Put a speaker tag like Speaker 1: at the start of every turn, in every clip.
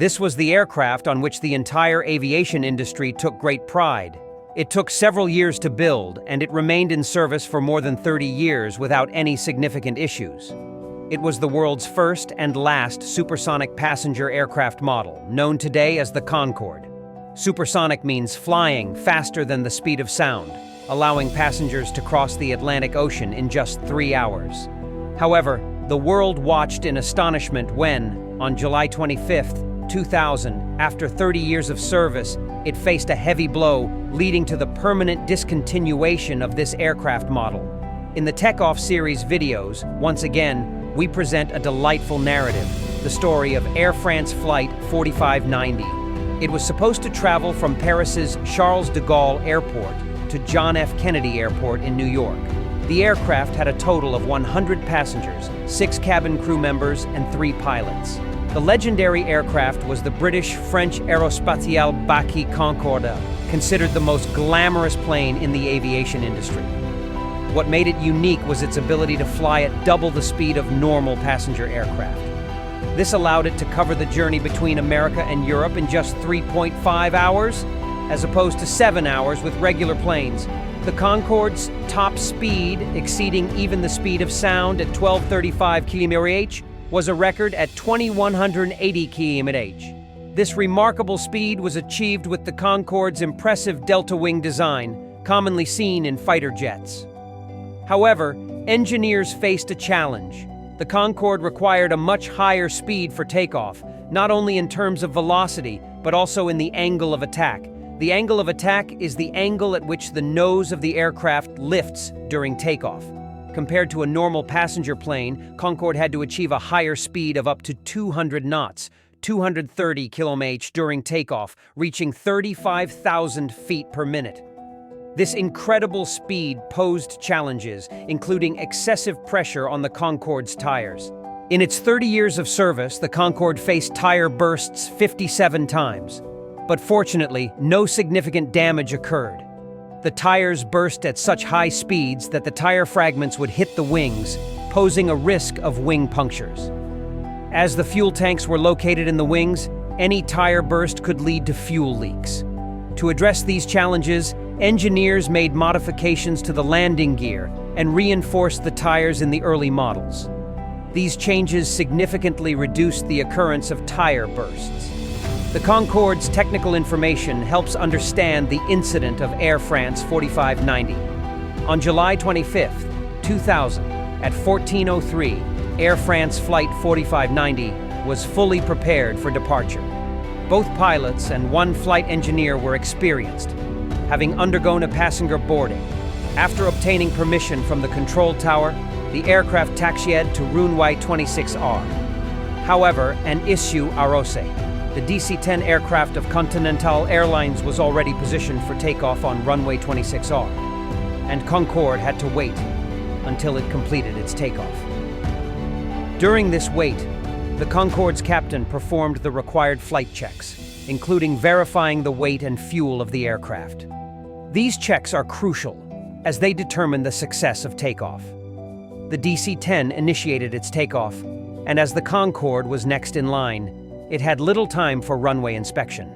Speaker 1: This was the aircraft on which the entire aviation industry took great pride. It took several years to build, and it remained in service for more than 30 years without any significant issues. It was the world's first and last supersonic passenger aircraft model, known today as the Concorde. Supersonic means flying faster than the speed of sound, allowing passengers to cross the Atlantic Ocean in just 3 hours. However, the world watched in astonishment when, on July 25, 2000, after 30 years of service, it faced a heavy blow, leading to the permanent discontinuation of this aircraft model. In the Tech Off series videos, once again, we present a delightful narrative, the story of Air France Flight 4590. It was supposed to travel from Paris's Charles de Gaulle Airport to John F. Kennedy Airport in New York. The aircraft had a total of 100 passengers, 6 cabin crew members, and 3 pilots. The legendary aircraft was the British-French Aerospatiale Baki Concorde, considered the most glamorous plane in the aviation industry. What made it unique was its ability to fly at double the speed of normal passenger aircraft. This allowed it to cover the journey between America and Europe in just 3.5 hours, as opposed to 7 hours with regular planes. The Concorde's top speed, exceeding even the speed of sound at 1235 km/h, was a record at 2180 km/h. This remarkable speed was achieved with the Concorde's impressive delta wing design, commonly seen in fighter jets. However, engineers faced a challenge. The Concorde required a much higher speed for takeoff, not only in terms of velocity, but also in the angle of attack. The angle of attack is the angle at which the nose of the aircraft lifts during takeoff. Compared to a normal passenger plane, Concorde had to achieve a higher speed of up to 200 knots, 230 km/h during takeoff, reaching 35,000 feet per minute. This incredible speed posed challenges, including excessive pressure on the Concorde's tires. In its 30 years of service, the Concorde faced tire bursts 57 times. But fortunately, no significant damage occurred. The tires burst at such high speeds that the tire fragments would hit the wings, posing a risk of wing punctures. As the fuel tanks were located in the wings, any tire burst could lead to fuel leaks. To address these challenges, engineers made modifications to the landing gear and reinforced the tires in the early models. These changes significantly reduced the occurrence of tire bursts. The Concorde's technical information helps understand the incident of Air France 4590. On July 25, 2000, at 14:03, Air France Flight 4590 was fully prepared for departure. Both pilots and one flight engineer were experienced, having undergone a passenger boarding. After obtaining permission from the control tower, the aircraft taxied to runway 26R. However, an issue arose. The DC-10 aircraft of Continental Airlines was already positioned for takeoff on runway 26R, and Concorde had to wait until it completed its takeoff. During this wait, the Concorde's captain performed the required flight checks, including verifying the weight and fuel of the aircraft. These checks are crucial, as they determine the success of takeoff. The DC-10 initiated its takeoff, and as the Concorde was next in line, it had little time for runway inspection.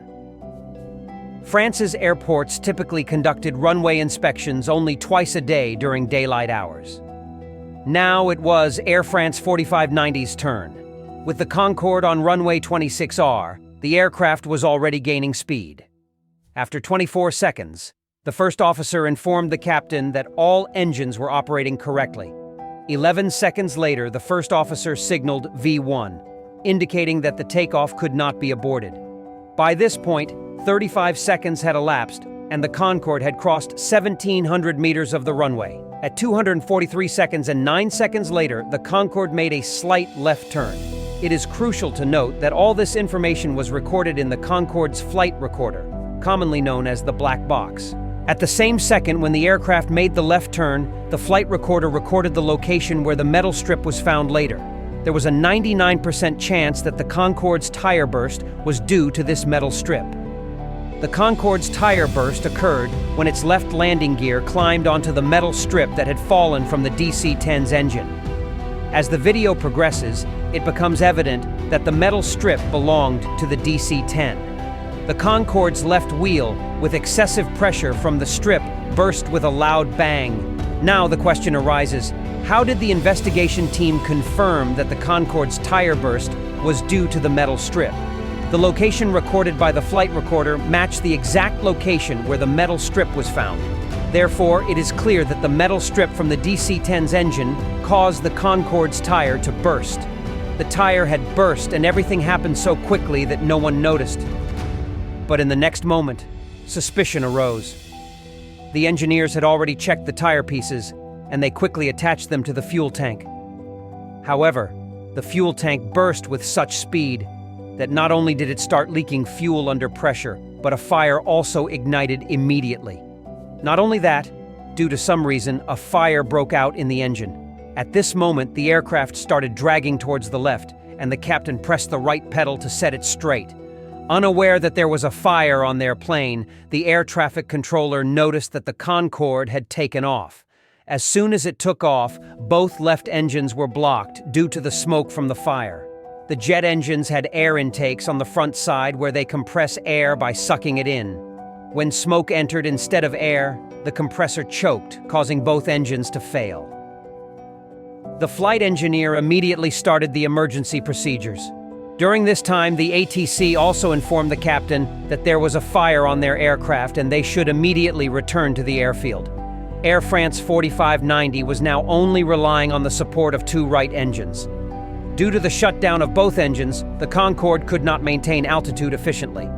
Speaker 1: France's airports typically conducted runway inspections only twice a day during daylight hours. Now it was Air France 4590's turn. With the Concorde on runway 26R, the aircraft was already gaining speed. After 24 seconds, the first officer informed the captain that all engines were operating correctly. 11 seconds later, the first officer signaled V1, indicating that the takeoff could not be aborted. By this point, 35 seconds had elapsed, and the Concorde had crossed 1,700 meters of the runway. At 243 seconds and 9 seconds later, the Concorde made a slight left turn. It is crucial to note that all this information was recorded in the Concorde's flight recorder, commonly known as the black box. At the same second when the aircraft made the left turn, the flight recorder recorded the location where the metal strip was found later. There was a 99% chance that the Concorde's tire burst was due to this metal strip. The Concorde's tire burst occurred when its left landing gear climbed onto the metal strip that had fallen from the DC-10's engine. As the video progresses, it becomes evident that the metal strip belonged to the DC-10. The Concorde's left wheel, with excessive pressure from the strip, burst with a loud bang. Now the question arises, how did the investigation team confirm that the Concorde's tire burst was due to the metal strip? The location recorded by the flight recorder matched the exact location where the metal strip was found. Therefore, it is clear that the metal strip from the DC-10's engine caused the Concorde's tire to burst. The tire had burst and everything happened so quickly that no one noticed. But in the next moment, suspicion arose. The engineers had already checked the tire pieces, and they quickly attached them to the fuel tank. However, the fuel tank burst with such speed that not only did it start leaking fuel under pressure, but a fire also ignited immediately. Not only that, due to some reason, a fire broke out in the engine. At this moment, the aircraft started dragging towards the left, and the captain pressed the right pedal to set it straight. Unaware that there was a fire on their plane, the air traffic controller noticed that the Concorde had taken off. As soon as it took off, both left engines were blocked due to the smoke from the fire. The jet engines had air intakes on the front side where they compress air by sucking it in. When smoke entered instead of air, the compressor choked, causing both engines to fail. The flight engineer immediately started the emergency procedures. During this time, the ATC also informed the captain that there was a fire on their aircraft and they should immediately return to the airfield. Air France 4590 was now only relying on the support of two right engines. Due to the shutdown of both engines, the Concorde could not maintain altitude efficiently.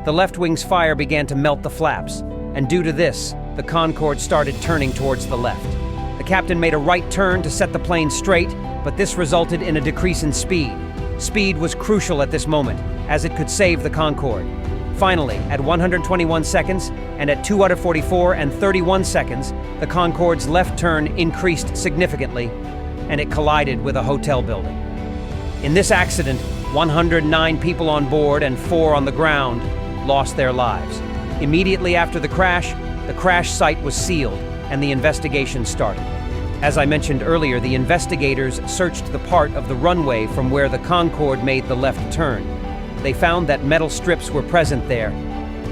Speaker 1: The left wing's fire began to melt the flaps, and due to this, the Concorde started turning towards the left. The captain made a right turn to set the plane straight, but this resulted in a decrease in speed. Speed was crucial at this moment, as it could save the Concorde. Finally, at 121 seconds and at 244 and 31 seconds, the Concorde's left turn increased significantly, and it collided with a hotel building. In this accident, 109 people on board and 4 on the ground lost their lives. Immediately after the crash site was sealed and the investigation started. As I mentioned earlier, the investigators searched the part of the runway from where the Concorde made the left turn. They found that metal strips were present there.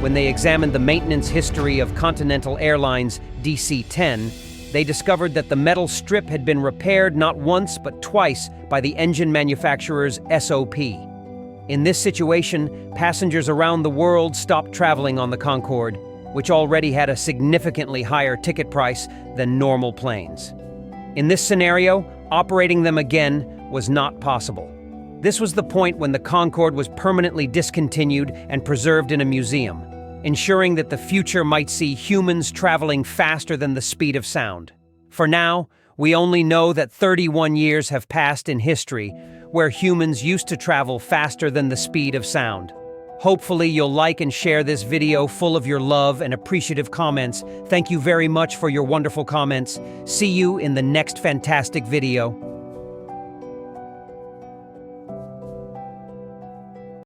Speaker 1: When they examined the maintenance history of Continental Airlines DC-10, they discovered that the metal strip had been repaired not once but twice by the engine manufacturer's SOP. In this situation, passengers around the world stopped traveling on the Concorde, which already had a significantly higher ticket price than normal planes. In this scenario, operating them again was not possible. This was the point when the Concorde was permanently discontinued and preserved in a museum, ensuring that the future might see humans traveling faster than the speed of sound. For now, we only know that 31 years have passed in history where humans used to travel faster than the speed of sound. Hopefully you'll like and share this video full of your love and appreciative comments. Thank you very much for your wonderful comments. See you in the next fantastic video.